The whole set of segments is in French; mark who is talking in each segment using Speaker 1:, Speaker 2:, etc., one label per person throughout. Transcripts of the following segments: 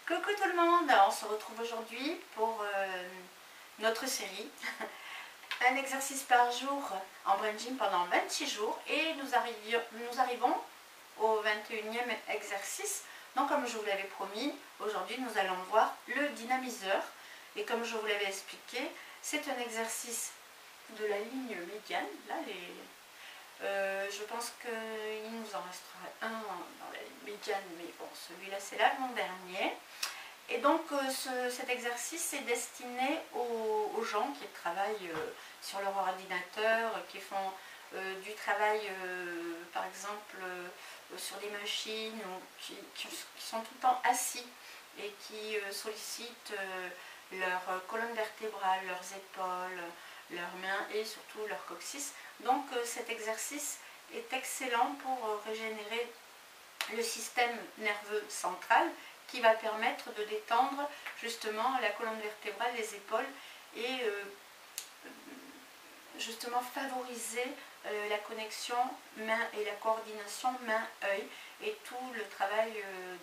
Speaker 1: Coucou tout le monde, on se retrouve aujourd'hui pour notre série un exercice par jour en brain gym pendant 26 jours et nous arrivons au 21e exercice. Donc comme je vous l'avais promis, aujourd'hui nous allons voir le dynamiseur et comme je vous l'avais expliqué, c'est un exercice de la ligne médiane. Là, je pense qu'il nous en restera un dans la ligne médiane, mais bon, celui-là c'est l'avant-dernier. Et donc cet exercice est destiné aux gens qui travaillent sur leur ordinateur, qui font du travail par exemple sur des machines, ou qui sont tout le temps assis et qui sollicitent leur colonne vertébrale, leurs épaules, leurs mains et surtout leur coccyx. Donc cet exercice est excellent pour régénérer le système nerveux central qui va permettre de détendre justement la colonne vertébrale, les épaules et justement favoriser la connexion main et la coordination main-œil et tout le travail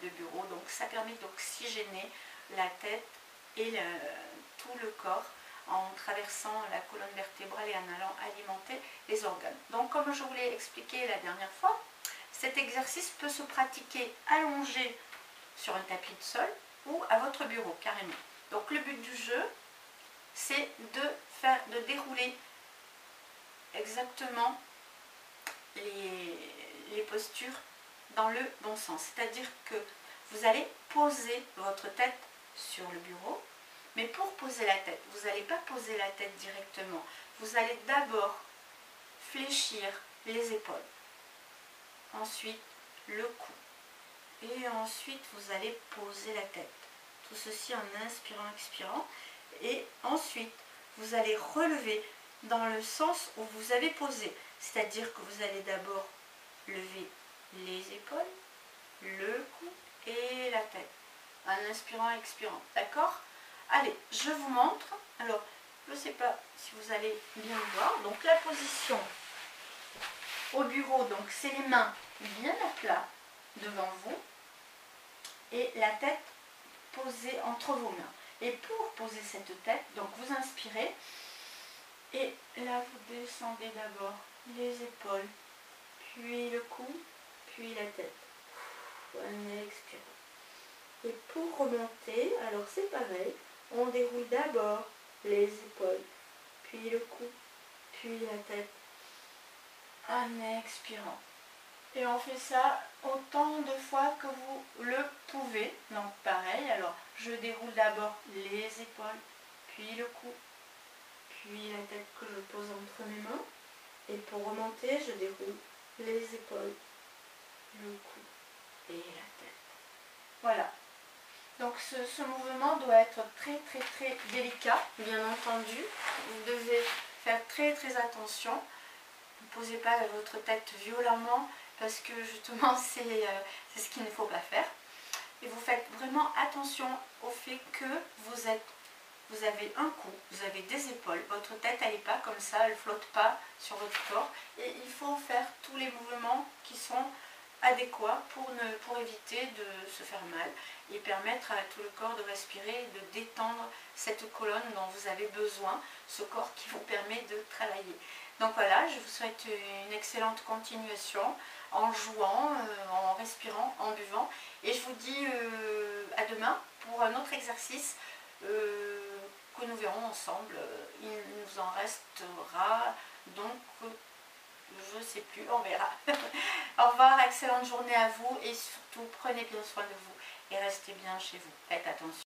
Speaker 1: de bureau. Donc ça permet d'oxygéner la tête et tout le corps en traversant la colonne vertébrale et en allant alimenter les organes. Donc comme je vous l'ai expliqué la dernière fois, cet exercice peut se pratiquer allongé sur un tapis de sol ou à votre bureau carrément. Donc le but du jeu, c'est de dérouler exactement les postures dans le bon sens. C'est-à-dire que vous allez poser votre tête sur le bureau, mais pour poser la tête, vous n'allez pas poser la tête directement. Vous allez d'abord fléchir les épaules, ensuite le cou. Et ensuite, vous allez poser la tête. Tout ceci en inspirant, expirant. Et ensuite, vous allez relever dans le sens où vous avez posé. C'est-à-dire que vous allez d'abord lever les épaules, le cou et la tête. En inspirant, expirant. D'accord? Allez, je vous montre. Alors, je ne sais pas si vous allez bien le voir. Donc, la position au bureau, donc c'est les mains bien à plat devant vous et la tête posée entre vos mains. Et pour poser cette tête, donc vous inspirez et là vous descendez d'abord les épaules, puis le cou, puis la tête. On expire. Et pour remonter, alors c'est pareil, on déroule d'abord les épaules, puis le cou, puis la tête. En expirant. Et on fait ça autant de fois que vous le pouvez. Donc pareil, alors je déroule d'abord les épaules, puis le cou, puis la tête que je pose entre mes mains. Et pour remonter, je déroule les épaules, le cou et la tête. Voilà. Donc ce mouvement doit être très délicat, bien entendu. Vous devez faire très attention. Ne posez pas votre tête violemment parce que justement c'est ce qu'il ne faut pas faire. Et vous faites vraiment attention au fait que vous avez un cou, vous avez des épaules, votre tête elle n'est pas comme ça, elle ne flotte pas sur votre corps. Et il faut faire tous les mouvements qui sont adéquats pour éviter de se faire mal et permettre à tout le corps de respirer, de détendre cette colonne dont vous avez besoin, ce corps qui vous permet de travailler. Donc voilà, je vous souhaite une excellente continuation en jouant, en respirant, en buvant. Et je vous dis à demain pour un autre exercice que nous verrons ensemble. Il nous en restera donc, je ne sais plus, on verra. Au revoir, excellente journée à vous et surtout prenez bien soin de vous et restez bien chez vous. Faites attention.